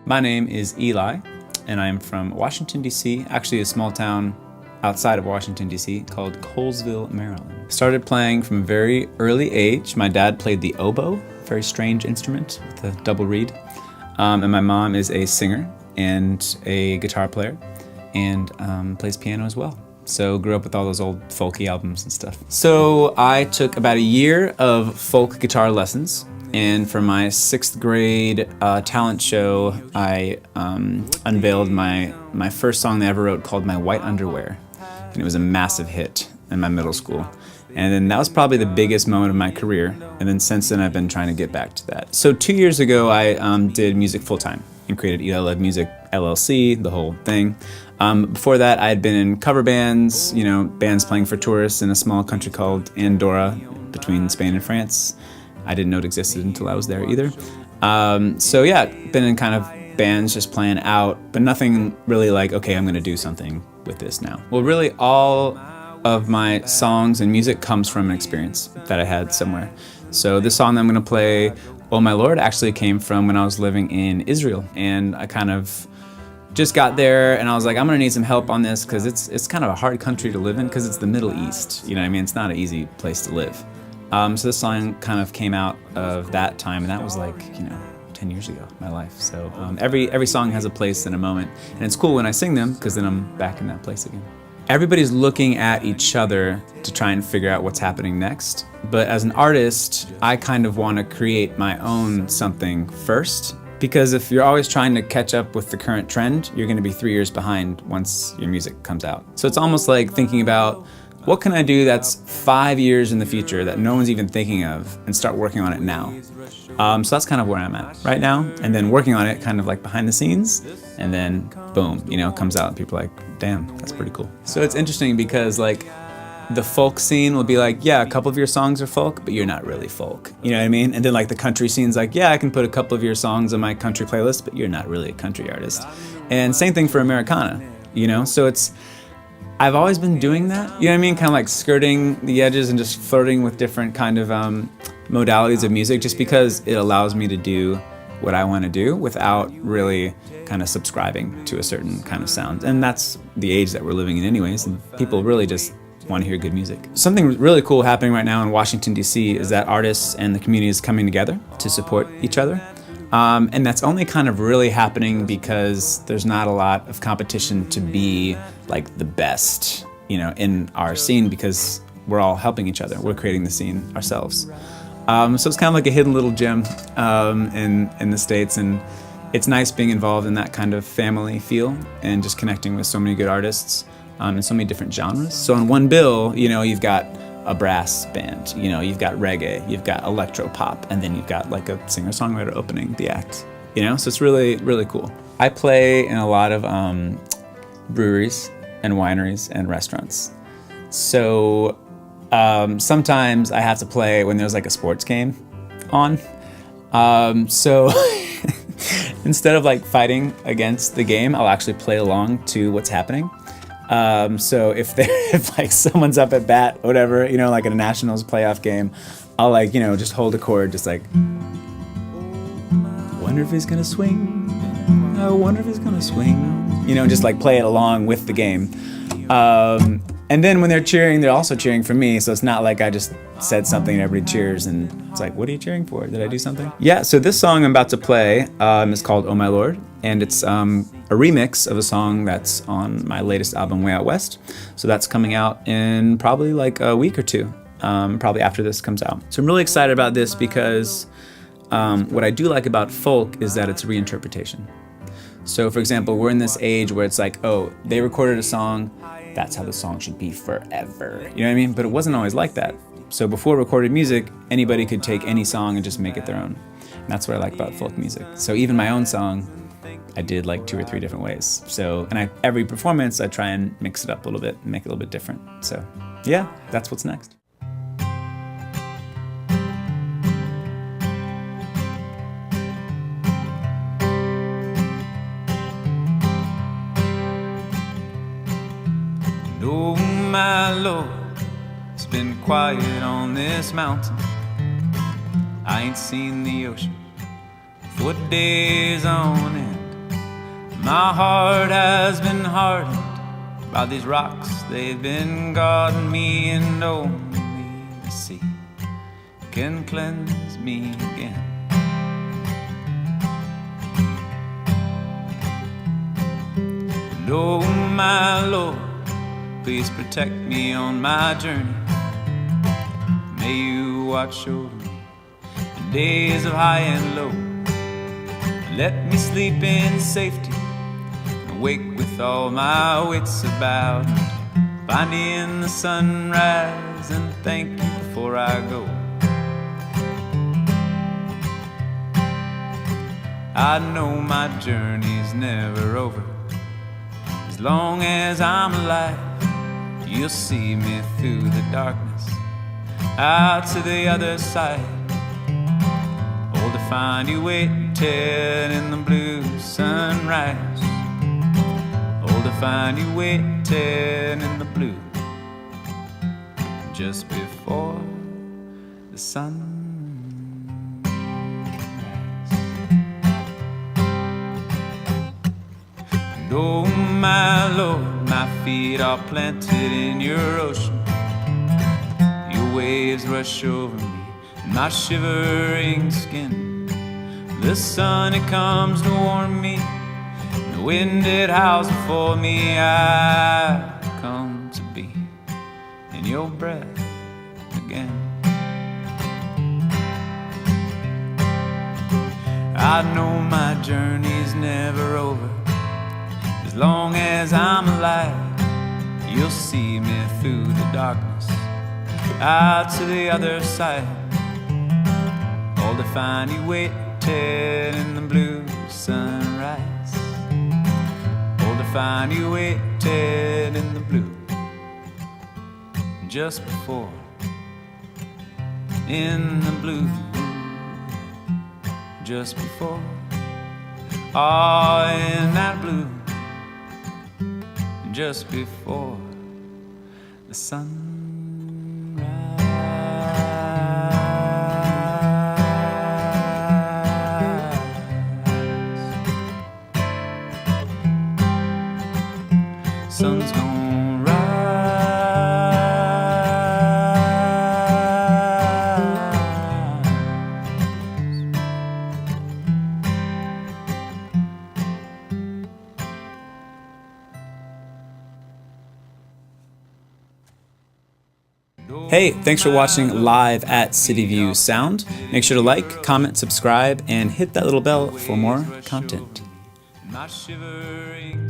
My name is Eli, and I'm from Washington, D.C., actually a small town outside of Washington, D.C., called Colesville, Maryland. Started playing from a very early age. My dad played the oboe, a very strange instrument with a double reed. And my mom is a singer and a guitar player and plays piano as well. So grew up with all those old folky albums and stuff. So I took about a year of folk guitar lessons. And for my 6th grade talent show, I unveiled my first song that I ever wrote called My White Underwear. And it was a massive hit in my middle school. And then that was probably the biggest moment of my career. And then since then, I've been trying to get back to that. So 2 years ago, I did music full-time and created Eli Lev Music LLC, the whole thing. Before that, I had been in cover bands, bands playing for tourists in a small country called Andorra between Spain and France. I didn't know it existed until I was there either. So yeah, been in kind of bands just playing out, but nothing really like, okay, I'm gonna do something with this now. Well, really all of my songs and music comes from an experience that I had somewhere. So this song that I'm gonna play, Oh My Lord, actually came from when I was living in Israel. And I kind of just got there and I was like, I'm gonna need some help on this because it's kind of a hard country to live in because it's the Middle East. You know what I mean? It's not an easy place to live. So this song kind of came out of that time, and that was like, 10 years ago, my life. So every song has a place and a moment, and it's cool when I sing them because then I'm back in that place again. Everybody's looking at each other to try and figure out what's happening next. But as an artist, I kind of want to create my own something first, because if you're always trying to catch up with the current trend, you're going to be 3 years behind once your music comes out. So it's almost like thinking about, what can I do that's 5 years in the future that no one's even thinking of, and start working on it now? So that's kind of where I'm at right now, and then working on it kind of like behind the scenes, and then boom, it comes out and people are like, damn, that's pretty cool. So it's interesting because like the folk scene will be like, yeah, a couple of your songs are folk, but you're not really folk. You know what I mean? And then like the country scene's like, yeah, I can put a couple of your songs on my country playlist, but you're not really a country artist. And same thing for Americana, so I've always been doing that, you know what I mean? Kind of like skirting the edges and just flirting with different kind of modalities of music, just because it allows me to do what I want to do without really kind of subscribing to a certain kind of sound. And that's the age that we're living in anyways, and people really just want to hear good music. Something really cool happening right now in Washington, D.C. is that artists and the community is coming together to support each other. And that's only kind of really happening because there's not a lot of competition to be like the best, in our scene, because we're all helping each other. We're creating the scene ourselves. So it's kind of like a hidden little gem in the States, and it's nice being involved in that kind of family feel and just connecting with so many good artists in so many different genres. So on one bill, you've got a brass band, you've got reggae, you've got electro pop, and then you've got like a singer-songwriter opening the act, so it's really, really cool. I play in a lot of breweries and wineries and restaurants. So sometimes I have to play when there's like a sports game on. So instead of like fighting against the game, I'll actually play along to what's happening. So if like someone's up at bat, whatever, like in a Nationals playoff game, I'll like, just hold a chord, just like, wonder if he's gonna swing. I wonder if he's gonna swing. Just like play it along with the game. And then when they're cheering, they're also cheering for me. So it's not like I just said something and everybody cheers and it's like, what are you cheering for? Did I do something? Yeah, so this song I'm about to play is called Oh My Lord. And it's a remix of a song that's on my latest album, Way Out West. So that's coming out in probably like a week or two, probably after this comes out. So I'm really excited about this because what I do like about folk is that it's reinterpretation. So for example, we're in this age where it's like, oh, they recorded a song, that's how the song should be forever. You know what I mean? But it wasn't always like that. So before recorded music, anybody could take any song and just make it their own. And that's what I like about folk music. So even my own song, I did like 2 or 3 different ways. So, and every performance, I try and mix it up a little bit and make it a little bit different. So yeah, that's what's next. Oh my Lord, it's been quiet on this mountain. I ain't seen the ocean for days on end. My heart has been hardened by these rocks. They've been guarding me, and only the sea can cleanse me again. And oh my Lord, please protect me on my journey. May you watch over me in days of high and low. Let me sleep in safety, awake with all my wits about, find me in the sunrise and thank you before I go. I know my journey's never over. As long as I'm alive, you'll see me through the darkness, out to the other side. Oh, to find you waiting in the blue sunrise. Oh, to find you waiting in the blue, just before the sun. And oh my Lord, my feet are planted in your ocean. Your waves rush over me and my shivering skin. The sun, it comes to warm me. The wind, it howls before me. I come to be in your breath again. I know my journey's never over. As long as I'm alive, you'll see me through the darkness, out to the other side. All to find you waiting in the blue sunrise. Oh, to find you waiting in the blue, just before, in the blue, just before, oh, in that blue, just before the sun. Sun's gonna rise. Hey, thanks for watching live at City View Sound. Make sure to like, comment, subscribe, and hit that little bell for more content. My shivering